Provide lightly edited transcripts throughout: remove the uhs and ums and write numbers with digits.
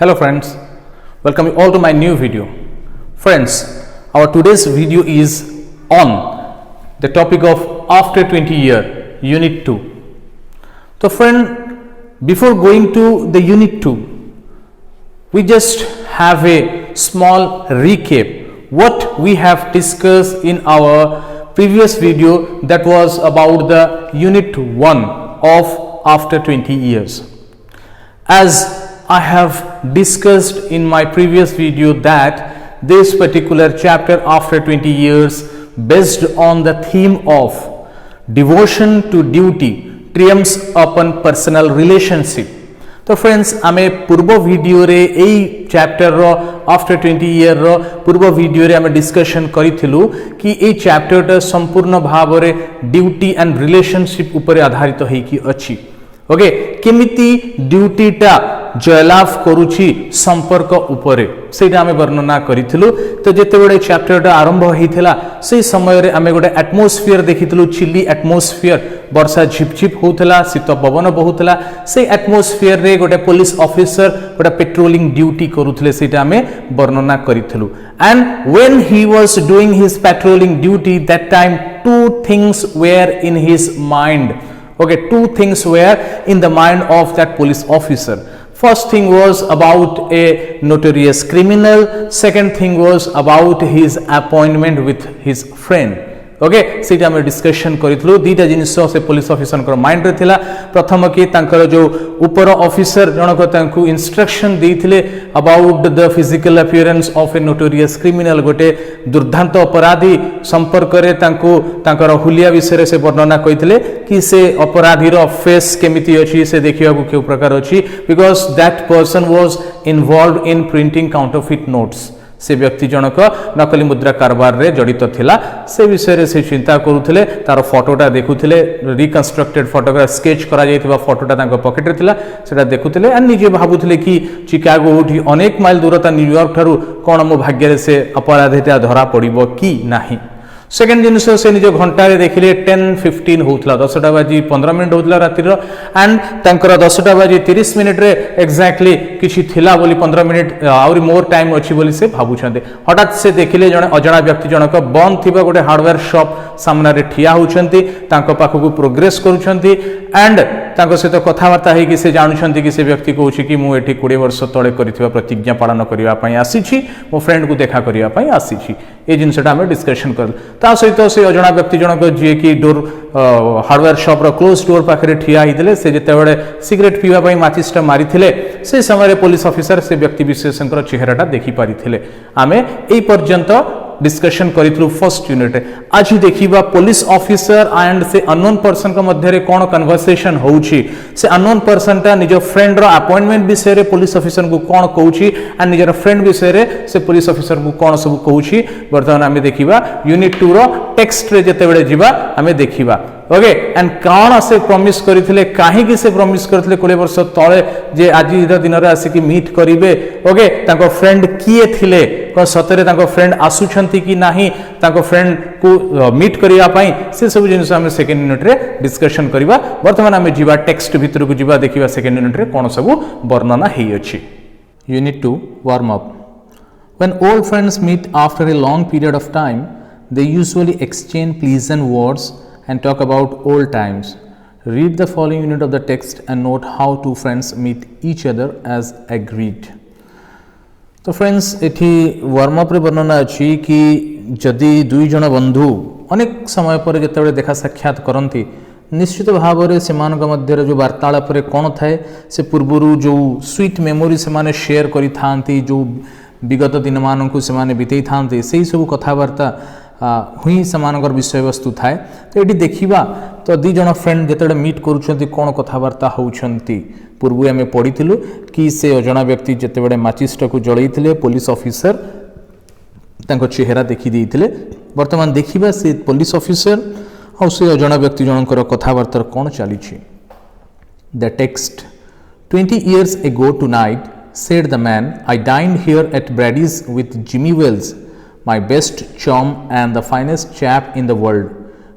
Hello friends, welcome you all to my new video. Friends, our today's video is on the topic of after 20 year, Unit 2. So friend, before going to the Unit 2, we just have a small recap what we have discussed in our previous video, that was about the Unit 1 of after 20 years. As I have discussed in my previous video that this particular chapter after 20 years, based on the theme of devotion to duty triumphs upon personal relationship. तो friends आमे पूर्व video रे एई chapter रो after 20 year रो पूर्व video रे आमे discussion करिथिलु कि एई chapter टा संपूर्ण भाव रे ड्यूटी एंड रिलेशनशिप ऊपर आधारित होईकी अछि. ओके, केमिति ड्यूटी टा जयलाभ करूची संपर्क उपरे सेटा आमे वर्णना करिथिलु. तो जेते बेले चैप्टर टा आरंभ होइथिला से समय रे आमे गोटे एटमॉस्फियर देखिथिलु, चिली एटमॉस्फियर, वर्षा झिपझिप होउथला, शीत पवन बहुथला. से एटमॉस्फियर रे गोटे पुलिस ऑफिसर गोटे पेट्रोलिंग ड्यूटी करूथले सेटा आमे वर्णना करिथिलु. And when he was doing his patrolling duty, that time two things were in his mind. Okay, two things were in the mind of that police officer. First thing was about a notorious criminal. Second thing was about his appointment with his friend. Okay, सीटा में discussion करितलु. दीटा जिनिस से police officer को mind रे थिला. प्रथम कि तांकर जो ऊपर ऑफिसर जनक तांकु इंस्ट्रक्शन देथिले about the physical appearance of a notorious criminal, गोटे दुर्दांत अपराधी संपर्क रे तांकु तांकर हुलिया विषय से वर्णना कइथिले कि से अपराधी रो फेस केमिति अछि, से देखिया को के प्रकार अछि, because that person was involved in printing counterfeit notes. से व्यक्ति जनक नकली मुद्रा कारबार रे जड़ित थिला. से विषय रे से चिंता करूथिले, तार फोटोटा देखुथिले, रिकंस्ट्रक्टेड फोटोग्राफ स्केच करा जायतिबा फोटोटा तांको पॉकेट रे थिला, सेटा देखुथिले एंड निजे भाबुथिले कि चिकागो उठी अनेक माइल दूरता न्यूयॉर्क ठारू कोन मो भाग्य रे से अपराधीटा धरा पड़िबो कि नाही. सेकेंड जिनिस से निज घंटा रे देखिले 10:15 होउतला, 10टा बाजी 15 मिनिट होउतला रातिर एंड तांकर 10टा बाजी 30 मिनिट रे एक्जेक्टली किछि थिला बोली 15 मिनिट आउरी मोर टाइम अछि बोली से भाबुछन्ते. हठात से देखिले जने अजणा व्यक्ति जनक बंद थिबा गोटे हार्डवेयर शॉप सामना रे ठिया होउछन्ती, तांको पाखकु प्रोग्रेस करूछन्ती एंड तांको सहित कथावार्ता हेकि से जानुछन्ती कि से व्यक्ति कहउछि कि मु एठी 20 वर्ष तळे करिथिबा प्रतिज्ञा पालन करिवा पई आसीछि, मो फ्रेंड को देखा करिवा पई आसीछि. ए जिनसटा हम डिस्कशन कर. ता सहित से अजणा व्यक्ति जनक जे कि डोर हार्डवेयर शॉप रो क्लोज डोर पाखरे ठिया हिथिले, से जेते बेले सिगरेट पीवा पई माचिसटा मारिथिले, से समय पुलिस ऑफिसर से व्यक्ति विशेषकर चेहराटा देखि पारिथिले. आमे एई पर्यंत डिस्कशन करिथलु फर्स्ट यूनिट. आज देखिबा पुलिस ऑफिसर एंड से अननोन पर्सन के मध्य रे कोन कन्वर्सेशन होउची. से अननोन पर्सन ता निज फ्रेंड रो अपॉइंटमेंट विषय रे पुलिस ऑफिसर को कोन कहउची एंड निजर फ्रेंड विषय रे से पुलिस ऑफिसर को कोन सब कहउची. वर्तमान आमे देखिबा यूनिट 2 रो टेक्स्ट रे जेते बेले जिबा आमे देखिबा. ओके, एंड काण से प्रॉमिस करथिले, काहे कि से प्रॉमिस करथिले 20 वर्ष तळे जे आज दिन रे आसी कि मीट करिवे. ओके, ताको फ्रेंड किए थिले, को सतरे ताको फ्रेंड आसुछंती कि नाही, ताको फ्रेंड को मीट करिया पई, से सब जिनिस हम सेकेंड यूनिट रे डिस्कशन करिवा. वर्तमान हम जिबा टेक्स्ट भितर को जिबा देखिबा सेकेंड यूनिट रे कोन सब वर्णना हेइ अछि. Unit 2 warm up. When old friends meet after a long period of time, they usually exchange pleasant words and talk about old times. Read the following unit of the text and note how two friends meet each other as agreed. तो friends एठी warm up रे वर्णना अछि कि जदि दुई जन बंधु अनेक समय पर जेतेबेले देखा साक्षात करंती, निश्चित भाव रे सेमानक मध्य जो वार्तालाप रे कोन थाए, से पूर्वरु जो स्वीट मेमोरी से माने शेयर करि थांती, जो विगत दिन मानकु से माने बितेई थांती, सेही सब कथावार्ता हुई सेमानकर विषय वस्तु थाए. तो ये देखिबा तो दी जन फ्रेंड जेतेबेले मीट करूछंती कोन कथावार्ता होउछंती. पूर्व आमे पढ़िथिलु कि से अजणा व्यक्ति जेतेबेले माचिसटा को जळैथिले, पुलिस ऑफिसर तांको चेहरा देखि देइथिले. वर्तमान देखिबा से पुलिस ऑफिसर और से अजणा व्यक्ति जनकर कथावार्ता कोन चलीछि. The text. 20 years ago tonight, said the man, I dined here at Brady's with Jimmy Wells, my best chum and the finest chap in the world.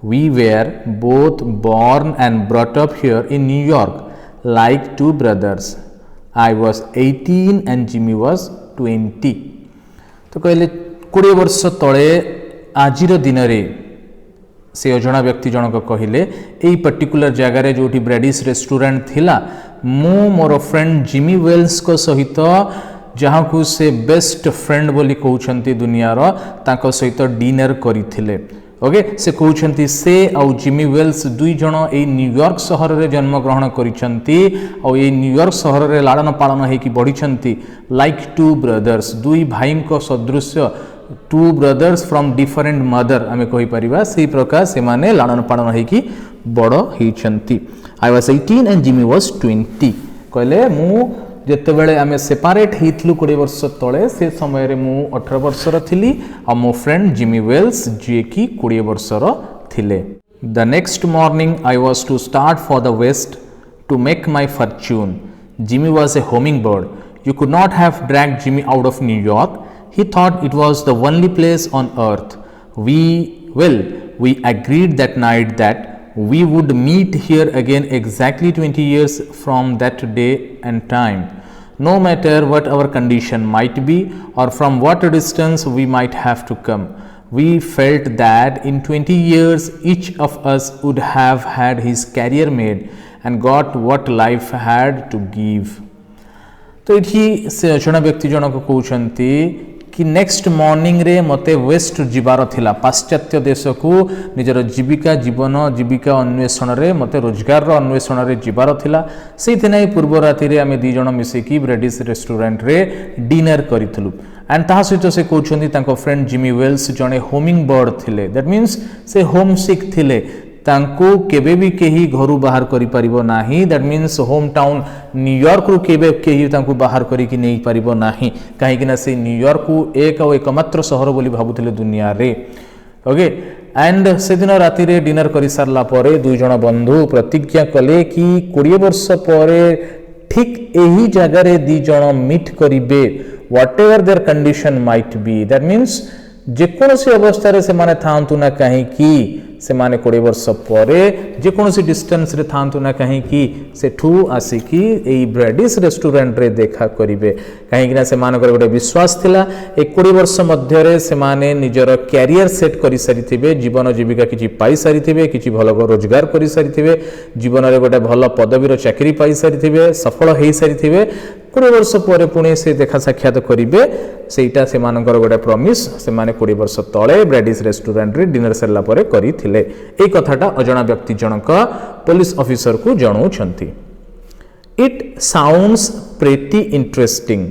We were both born and brought up here in New York like two brothers. I was 18 and Jimmy was 20. तो कहले 20 वर्ष तले आजिर दिन रे से अजणा व्यक्ति जनक कहले एई पर्टिकुलर जगह रे जोठी ब्रेडिस रेस्टोरेंट थिला मु मोर फ्रेंड जिमी वेल्स को सहित जहाँ को से बेस्ट फ्रेंड बोली कहउछंती दुनिया रो ताको सहित डिनर करिथिले ओके से कहउछंती से आउ जिमी वेल्स दुई जण ए न्यूयॉर्क शहर रे जन्म ग्रहण करिसंती आउ ए न्यूयॉर्क शहर रे लालन पालन हे की बढ़िसंती लाइक टू ब्रदर्स दुई भाई को सदृश्य two brothers from different mother आमे कहि परिबा सेही प्रकार से माने लालन पालन हे की बड़ हेचंती I was 18 and Jimmy was 20 कहले मु जेते बेले आमे सेपरेट हितलु 20 वर्ष तळे से समय रे मु 18 वर्षर थिली आ मो फ्रेंड जिमी वेल्स जे की 20 वर्षर थिले the next morning I was to start for the west to make my fortune Jimmy was a homing bird you could not have dragged Jimmy out of New York he thought it was the only place on earth we agreed that night that we would meet here again exactly 20 years from that day and time no matter what our condition might be or from what distance we might have to come we felt that in 20 years each of us would have had his career made and got what life had to give तो ये से अजणा व्यक्ति जनक कहउछंती कि next morning रे मते waste जिबार थिला पाश्चात्य देश को निजर जीविका जीवन जीविका अन्वेषण रे मते रोजगार रो अन्वेषण रे जिबार थिला सेथि नै पूर्व राति रे आमे दी जण मिसे की ब्रेडिस रेस्टोरेंट रे डिनर करिथलु एंड ता सहित से कहउछंती तांको फ्रेंड जिमी वेल्स जणे होमिंग बर्ड थिले दैट मींस से होम सिक थिले तांको केबे भी केही घरु बाहर करि परिबो नाही that means home town New York रु केबे केही तांको बाहर करि कि नै परिबो नाही काहे कि ना से न्यूयॉर्क को एक और एकमात्र शहर बोली भाबुथिले दुनिया रे ओके एंड से दिन राति रे डिनर करि सारला परे दुई जण बंधु प्रतिज्ञा कले कि 20 वर्ष परे ठीक एही जगह रे दी जण मीट करिवे whatever their condition might be that means जे कोनोसी अवस्था रे से माने थांतु ना काहे कि से माने 20 वर्ष परे जे कोनोसी डिस्टेंस रे थांतु ना काहे कि सेठू आसी कि एई ब्रेडिस रेस्टोरेंट रे देखा करिवे काहे कि ना से मानकर गोटे विश्वास थिला ए 20 वर्ष मध्य रे से माने निजर कैरियर सेट करि सारिथिबे जीवन जीविका किछि पाई सारिथिबे किछि भलो रोजगार करि सारिथिबे जीवन रे गोटे भलो पदवीर चाकरी पाई सारिथिबे सफल हेई सारिथिबे 20 वर्ष परे पुणे से देखा साक्षात करिवे सेटा से मानकर गोटे प्रॉमिस से माने 20 वर्ष तळे ब्रेडिस रेस्टोरेंट रे डिनर सरला परे करिथिले ए कथाटा अजणा व्यक्ति जनक पुलिस ऑफिसर को जणाउछंती it sounds pretty interesting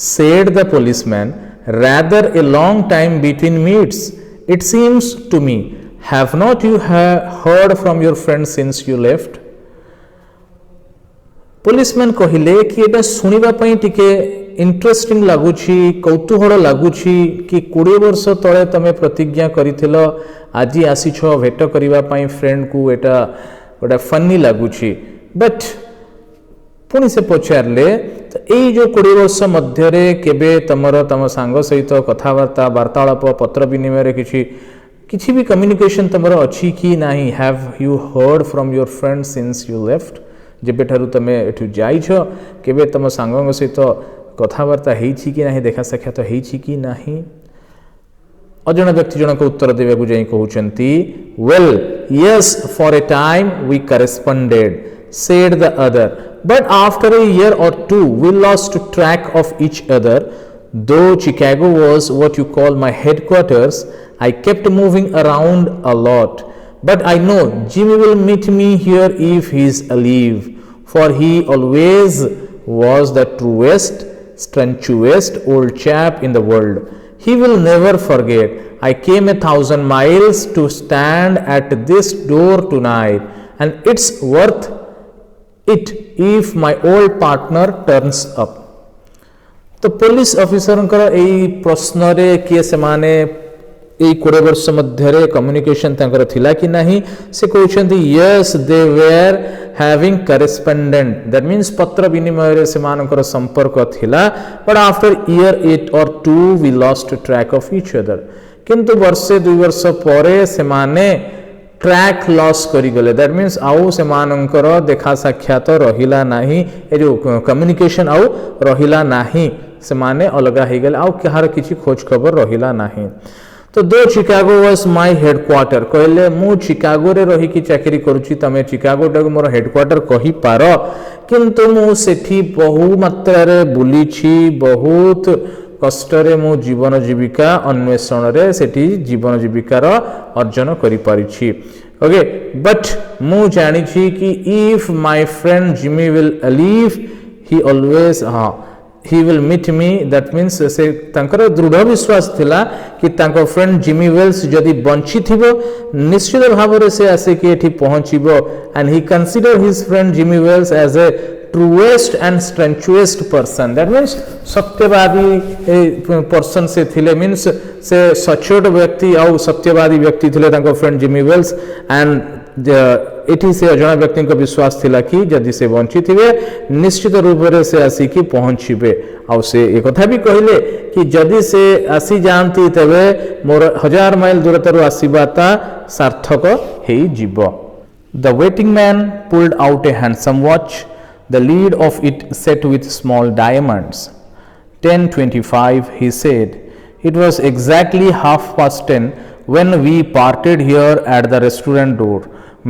said the policeman rather a long time between meets it seems to me have not you heard from your friend since you left policeman कहले कि एटा सुनिबा पई टिके interesting लागुछि कौतूहल लागुछि कि 20 वर्ष तळे तमे प्रतिज्ञा करिथिलो आजि आसीछो भेट करिबा पई फ्रेंड को एटा गोटा फनी लागुछि बट पुणी से पचारे तो यही जो 20 वर्ष मध्य केबे तम सांग सहित कथबार्ता वार्तालाप पत्र विनिमय किसी भी कम्युनिकेशन तुम अच्छी कि नहीं have you heard from your friend since you left जेबे ठारू तमे एठु जाइछ केबे तम सांगंग सहित कथबार्ता हेछि कि नाही देखा साक्षात हेछि कि नाही अजण व्यक्ति जनक उत्तर देबाकू जाई कहउचंती well yes for a time we corresponded said the other but after a year or two we lost track of each other though Chicago was what you call my headquarters I kept moving around a lot but I know Jimmy will meet me here if he is alive for he always was the truest strenuous old chap in the world he will never forget I came 1,000 miles to stand at this door tonight and it's worth it if my old partner turns up तो police officer यही प्रश्न रे किए से माने 20 वर्ष मध्य communication तंकर थिला कि नहीं से कहउछंती yes they were having correspondent that means पत्र विनिमय रे से मानकर संपर्क थिला but after year 8 or 2 we lost track of each other किंतु वर्षे 2 वर्ष परे से माने ट्रैक लॉस करी गले दैट मीन्स आउ से मानकर देखा साक्षात रहिला नाही ए जो कम्युनिकेशन आउ रहिला नाही से माने अलगा हे गले आउ कहार किछि खोज खबर रहिला नाही तो दो चिकागो वाज माय हेडक्वार्टर कहले मु चिकागो रे रही की चाकरी करूची तमे चिकागो टा मोर हेडक्वार्टर कहि पारो किंतु मु सेठी बहु मात्रा रे बुली छी बहुत कष्टरे मु जीवन जीविका अन्वेषण रे सेठी जीवन जीविकार अर्जन करि पारिछि ओके बट मु जानि छी कि if my friend Jimmy will leave he always he will meet me that means से तांकर दृढ़ विश्वास थिला कि तांको फ्रेंड जिमी वेल्स जदि बंची थिबो निश्चित भाव रे से आसे कि एठी पहुंचीबो and he consider his friend Jimmy Wells as a truest and strenuous person that means सत्यवादी पर्सन से थिले मीन्स से सचोट व्यक्ति आउ सत्यवादी व्यक्ति थिले तांको फ्रेंड जिमी वेल्स एंड एठी से अजणा व्यक्ति को विश्वास थिला कि जदि से बंची थिबे निश्चित रूप रे से आसी कि पहुंचीबे आउ से एक कथा भी कहिले कि जदि से आसी जानती तबे मोर 1000 माइल दूरतारु आसीबाता सार्थक हेई जीव the waiting man pulled out A handsome watch the lead of it set with small diamonds 10:25 he said it was exactly 10:30 when we parted here at the restaurant door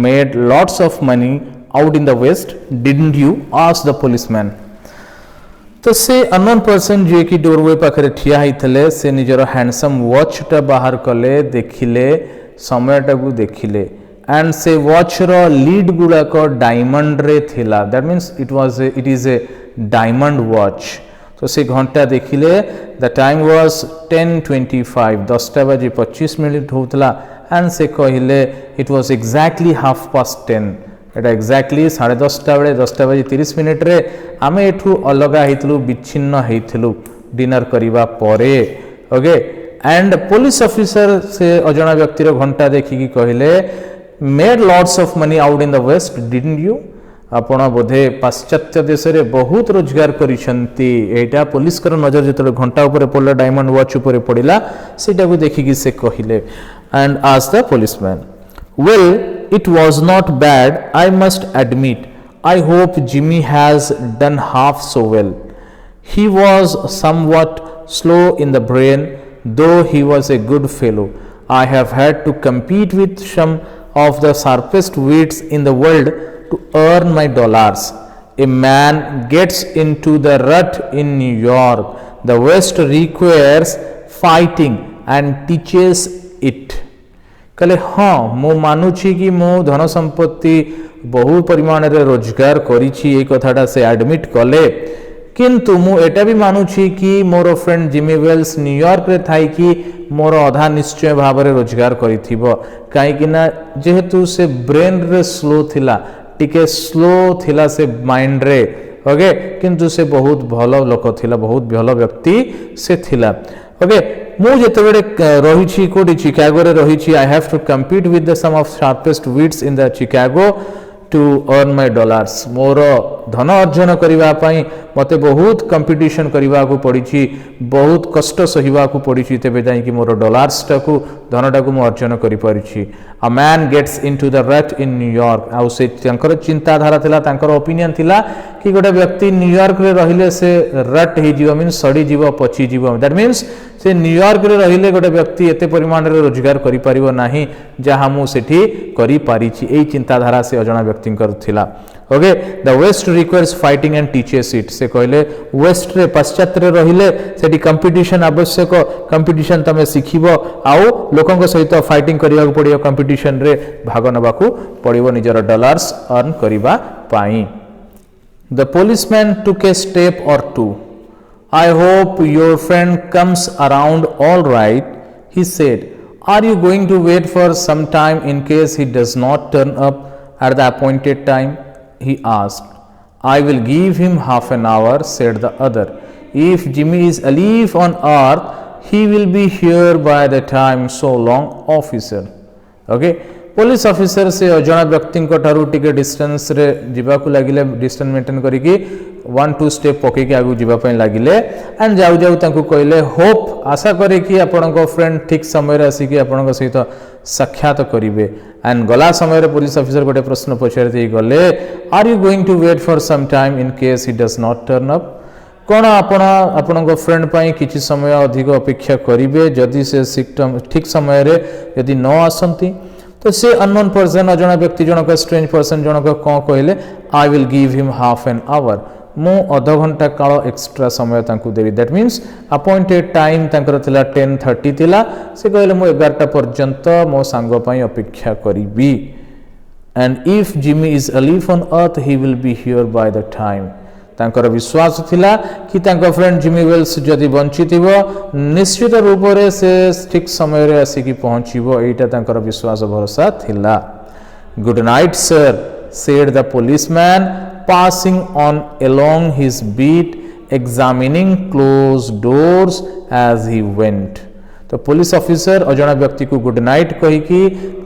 made lots of money out in the west didn't you asked the policeman तो से unknown person जे कि doorway पाखरे ठिया हितले से निजर handsome watch टा बाहर कले देखिले समय टाकू देखिले and से watch रो lead गुड़ा को diamond रे थिला that means it is a diamond watch तो से घंटा देखिले the time was 10:25 10टा बजे 25 मिनट होतला and से कहिले it was exactly 10:30 Etah exactly 10:30 बेले 10टा बजे 30 मिनट रे आमे एठू अलगा हेतलु विच्छिन्न हेतलु डिनर करिवा परे ओके एंड पुलिस ऑफिसर से अजणा व्यक्ति रो घंटा देखि की कहिले made lots of money out in the west didn't you आपण बोधे पाश्चात्य देश रे बहुत रोजगार करिसंती एटा पुलिस कर नजर जतले घंटा ऊपर पड़ला डायमंड वॉच ऊपर पड़िला सेटा को देखि कि से कहिले and asked the policeman well it was not bad I must admit I hope Jimmy has done half so well he was somewhat slow in the brain though he was a good fellow I have had to compete with some of the sharpest wits in the world to earn my dollars. A man gets into the rut in New York. The West requires fighting and teaches it. कले हाँ मो मानुची कि मो धन संपत्ति बहु परिमाण रे रोजगार करिछि ए कथाटा से एडमिट कले किंतु मु एटा भी मानुछि कि मोर फ्रेंड जिमी वेल्स न्यूयॉर्क रे थाई कि मोर अधा निश्चय भाव रे रोजगार करिथिबो काई कि ना जेहेतु से ब्रेन रे स्लो थिला टिके स्लो थिला से माइंड रे ओके किंतु से बहुत भलो लोक थिला बहुत भलो व्यक्ति से थिला ओके मु जेते बेले रहिछि कोडी चिकागो रे रहिछि I have to compete with the some of sharpest wits in the Chicago to earn my dollars मोर धन अर्जन करिवा पई मते बहुत कंपटीशन करिवा को पड़िछि बहुत कष्ट सहिवा को पड़िछि तेबे जाई कि मोर डॉलर्स टाकू धन टाकू मो अर्जन करि परिछि a man gets into the rut in New York आउ से तंकर चिंता धारा थिला तंकर ओपिनियन थिला कि गोटे व्यक्ति न्यूयॉर्क रे रहिले से रट हे जीव मीन सड़ी जीव पची जीव दैट मीन्स से न्यूयॉर्क रे रहिले गोटे व्यक्ति एते परिमाण रे रोजगार करि परिबो नाही जहा मु सेठी करि पारिछि एई चिंता धारा से अजणा व्यक्ति कर थिला okay the west requires fighting and teaches it से कहले वेस्ट रे पाश्चात्य रे रहिले सेठी कंपटीशन आवश्यक कंपटीशन तमे सिखिबो आउ लोकन सहित फाइटिंग करिया को पड़ियो कंपटीशन रे भाग नबा को पड़ियो निजर डॉलर्स अर्न करिबा पाई the policeman took a step or two I hope your friend comes around all right, he said. Are you going to wait for some time in case he does not turn up at the appointed time? He asked. I will give him half an hour, said the other. If Jimmy is alive on earth, he will be here by the time. So long, officer. Okay. Police officer से अजणा व्यक्ति ठारू टिके distance रे जीवा को लागिले distance maintain करिकी 1-2 step पके के आगु जीवा पय लागिले एंड जाउ जाउ तांको कहले होप आशा करे कि आपन को फ्रेंड ठीक समय रे आसी कि आपन को सहित साक्षात करिवे एंड गला समय पुलिस ऑफिसर गोटे प्रश्न पचारि गले are you going to wait for some time in case he does not turn up कौन आपण फ्रेंड पाई किसी समय अधिक अपेक्षा करेंगे जदि से ठीक समय यदि न आसती तो से अननोन पर्सन अजना व्यक्ति जनक स्ट्रेंज पर्सन जनक कौन कहले I will give him half an hour मु अध घंटा काल एक्स्ट्रा समय तांकु देवी दैट मीन्स अपॉइंटेड टाइम तांकर थिला 10:30 थिला से कहले मु 11टा पर्यंत मो सांग पई अपेक्षा करिबी and if Jimmy is alive on earth he will be here by the time तांकर विश्वास थिला कि तांकर फ्रेंड जिमी वेल्स जदि बंचिथिबो निश्चित रूप से ठीक समय रे आसिकी पहुंचीबो एटा तांकर विश्वास भरोसा थिला good night sir said the policeman passing on along his beat examining closed doors as he went तो पुलिस ऑफिसर अजना व्यक्ति को गुड नाइट कही कि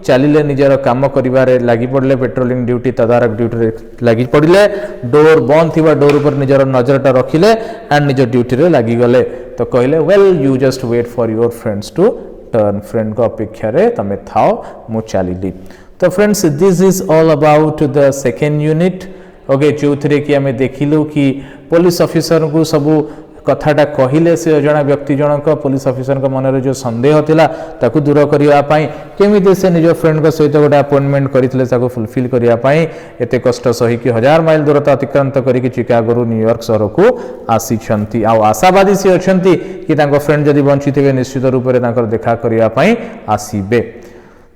चलिले निजर काम करिवारे लागि पड़ले पेट्रोलिंग ड्यूटी तदारक ड्यूटी लागि पड़ले डोर बंद थिबा डोर ऊपर निजर नजरटा रखिले एंड निजर ड्यूटी रे लागि गले तो कहले well you just wait for your friends to turn friend को अपेक्षा रे तमे थाओ मु चलिली तो friends this is all about the second unit okay जो थे कि आम देखिलु कि पुलिस ऑफिसर को सबू कथाटा कहले से अजना व्यक्ति जनक पुलिस ऑफिसर मन जो संदेह थिला ताकू दूर करने केमी से निज फ्रेंड सहित गोटे अपॉइंटमेंट करते फुलफिल करने एत कष्ट सही 1000 माइल दूरता अतिक्रांत करके चिकागो न्यूयॉर्क सहर को आसी आशावादी सी अच्छा कि फ्रेंड जदि बंची थे निश्चित रूप से देखा करने आसबे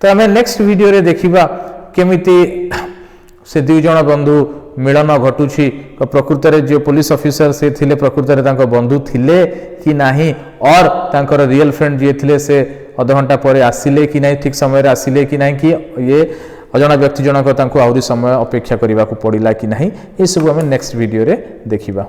तो आम नेक्स्ट वीडियो रे देखिबा केमिति से दुई जन बंधु मिलन घटुछि प्रकृत रे जो पुलिस ऑफिसर से थिले प्रकृत रे तांको बंधु थिले कि नाही और तांकर रियल फ्रेंड जे थिले से आधा घंटा परे आसिले कि नाही ठीक समय रे आसिले कि नाही कि ये अजना व्यक्ति जनक तांको आउरी समय अपेक्षा करबा को पड़िला कि नाही ए सब हम नेक्स्ट वीडियो रे देखिबा।